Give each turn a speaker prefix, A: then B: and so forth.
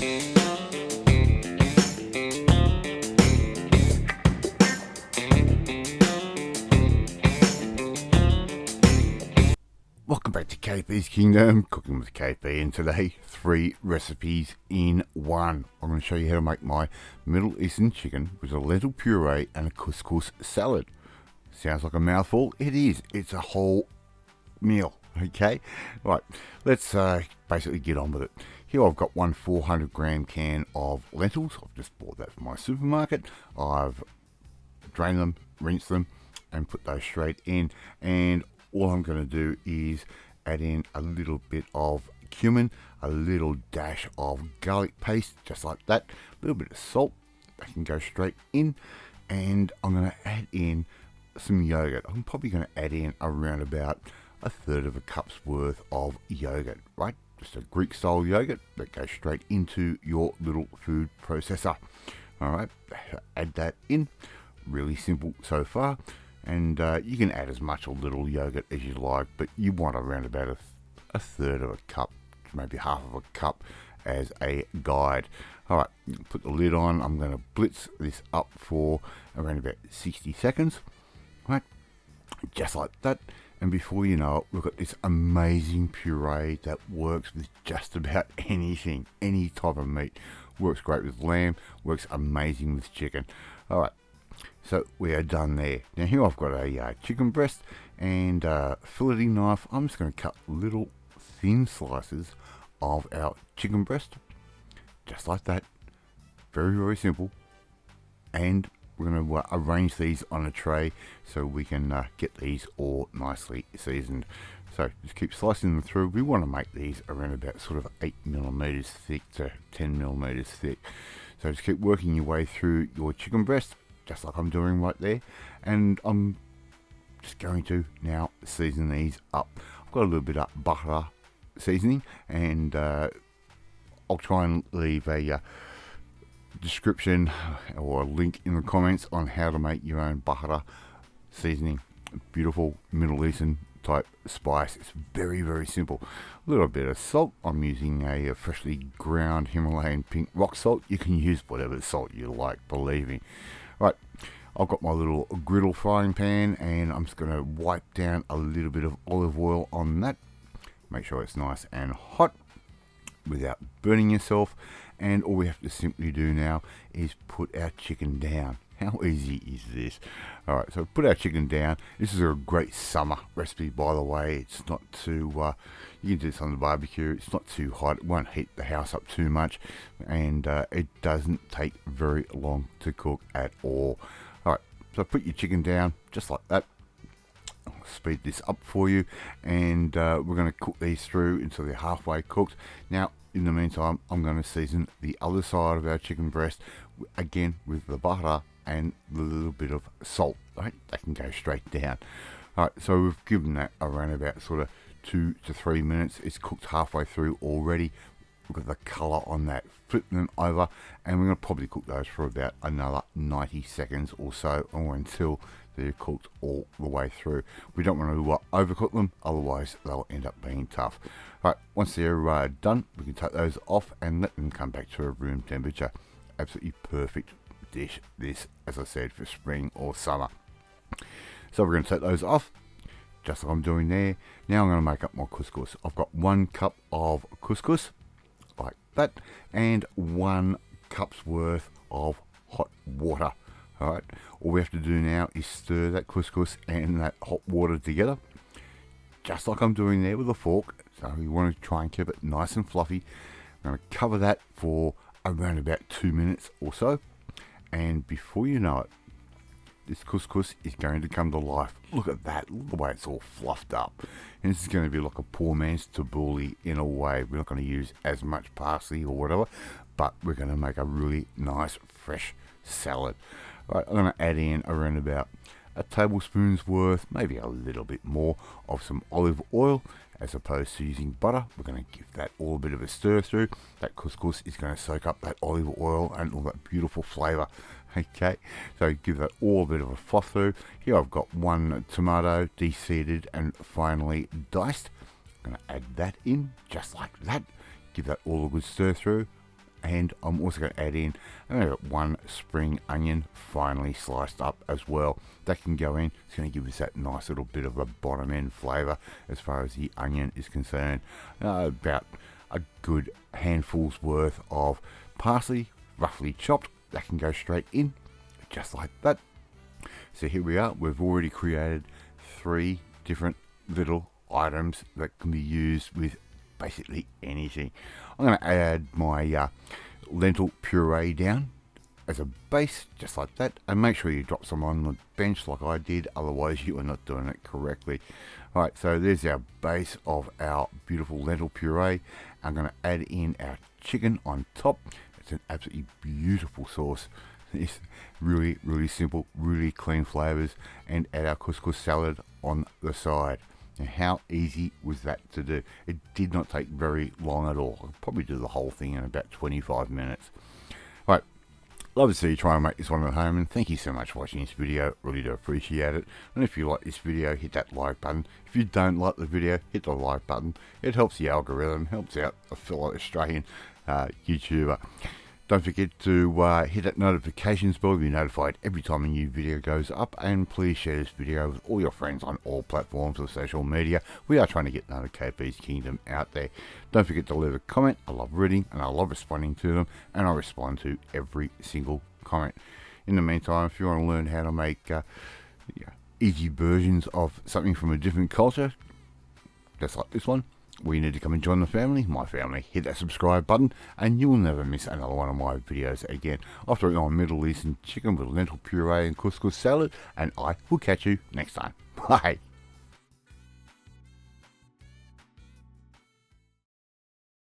A: Welcome back to KP's Kingdom, Cooking with KP, and today 3 recipes in one. I'm going to show you how to make my Middle Eastern chicken with a lentil puree and a couscous salad. Sounds like a mouthful? It is. It's a whole meal, okay? Right, let's basically get on with it. Here I've got one 400 gram can of lentils. I've just bought that from my supermarket. I've drained them, rinsed them, and put those straight in. And all I'm going to do is add in a little bit of cumin, a little dash of garlic paste, just like that, a little bit of salt. That can go straight in, and I'm going to add in some yogurt. I'm probably going to add in around about 1/3 of a cup's worth of yogurt, right? Just a Greek style yogurt that goes straight into your little food processor. All right, add that in. Really simple so far. And you can add as much or little yogurt as you like, but you want around about 1/3 of a cup, maybe half of a cup as a guide. Alright, put the lid on. I'm going to blitz this up for around about 60 seconds. Right, just like that. And before you know it, we've got this amazing puree that works with just about anything, any type of meat. Works great with lamb, works amazing with chicken. Alright. So we are done there. Now here I've got a chicken breast and a filleting knife. I'm just going to cut little thin slices of our chicken breast, just like that. Very, very simple. And we're going to arrange these on a tray so we can get these all nicely seasoned. So just keep slicing them through. We want to make these around about sort of 8mm thick to 10mm thick. So just keep working your way through your chicken breast, just like I'm doing right there, and I'm just going to now season these up. I've got a little bit of butter seasoning, and I'll try and leave a description or a link in the comments on how to make your own butter seasoning. Beautiful Middle Eastern type spice. It's very, very simple. A little bit of salt. I'm using a freshly ground Himalayan pink rock salt. You can use whatever salt you like, believe me. Right, I've got my little griddle frying pan, and I'm just going to wipe down a little bit of olive oil on that. Make sure it's nice and hot without burning yourself. And all we have to simply do now is put our chicken down. How easy is this? Alright, so put our chicken down. This is a great summer recipe, by the way. It's not too, you can do this on the barbecue. It's not too hot. It won't heat the house up too much. And it doesn't take very long to cook at all. Alright, so put your chicken down just like that. I'll speed this up for you. And we're going to cook these through until they're halfway cooked. Now, in the meantime, I'm going to season the other side of our chicken breast, again with the butter and a little bit of salt, right? That can go straight down. Alright, so we've given that around about sort of 2 to 3 minutes. It's cooked halfway through already. Look at the colour on that. Flip them over, and we're going to probably cook those for about another 90 seconds or so, or until they're cooked all the way through. We don't want to overcook them, otherwise they'll end up being tough. Alright, once they're done, we can take those off and let them come back to a room temperature. Absolutely perfect dish, this, as I said, for spring or summer. So we're going to take those off, just like I'm doing there. Now I'm going to make up my couscous. I've got 1 cup of couscous, like that, and 1 cup's worth of hot water. Alright, all we have to do now is stir that couscous and that hot water together, just like I'm doing there with a fork. So you want to try and keep it nice and fluffy. I'm going to cover that for around about 2 minutes or so. And before you know it, this couscous is going to come to life. Look at that, look at the way it's all fluffed up. And this is going to be like a poor man's tabbouleh in a way. We're not going to use as much parsley or whatever, but we're going to make a really nice fresh salad. Right, I'm going to add in around about a tablespoon's worth, maybe a little bit more, of some olive oil. As opposed to using butter, we're going to give that all a bit of a stir through. That couscous is going to soak up that olive oil and all that beautiful flavour. Okay, so give that all a bit of a fluff through. Here I've got 1 tomato, de-seeded and finely diced. I'm going to add that in, just like that. Give that all a good stir through. and I'm also going to add in one spring onion finely sliced up as well. That can go in. It's going to give us that nice little bit of a bottom end flavour as far as the onion is concerned. About a good handful's worth of parsley, roughly chopped. That can go straight in, just like that. So here we are. We've already created 3 different little items that can be used with basically anything. I'm going to add my lentil puree down as a base, just like that, and make sure you drop some on the bench like I did, otherwise you are not doing it correctly. Alright, so there's our base of our beautiful lentil puree. I'm going to add in our chicken on top. It's an absolutely beautiful sauce. It's really, really simple, really clean flavors, and add our couscous salad on the side. Now, how easy was that to do? It did not take very long at all. I could probably do the whole thing in about 25 minutes. Right, love to see you try and make this one at home, and thank you so much for watching this video. Really do appreciate it. And if you like this video, hit that like button. If you don't like the video, hit the like button. It helps the algorithm, helps out a fellow Australian YouTuber. Don't forget to hit that notifications bell to be notified every time a new video goes up, and please share this video with all your friends on all platforms of social media. We are trying to get another KP's Kingdom out there. Don't forget to leave a comment. I love reading and I love responding to them, and I respond to every single comment. In the meantime, if you want to learn how to make easy versions of something from a different culture, just like this one, well, you need to come and join the family, my family. Hit that subscribe button and you will never miss another one of my videos again. After eating on Middle Eastern chicken with lentil puree and couscous salad, and I will catch you next time. Bye.